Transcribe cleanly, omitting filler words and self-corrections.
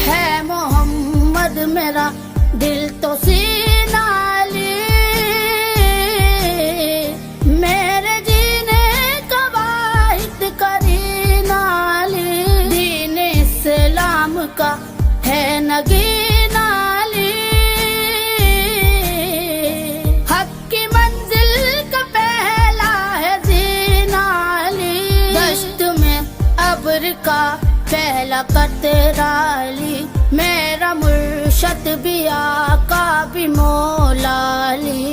है मोहम्मद मेरा दिल तो सीना अली, मेरे जीने का वाहिद करीना अली, दीन इस्लाम का है नगीना अली, हक की मंजिल का पहला है जीना अली, दश्त में अब्र का पहला कतरा अली, मेरा मुर्शद भी आका भी मौला अली।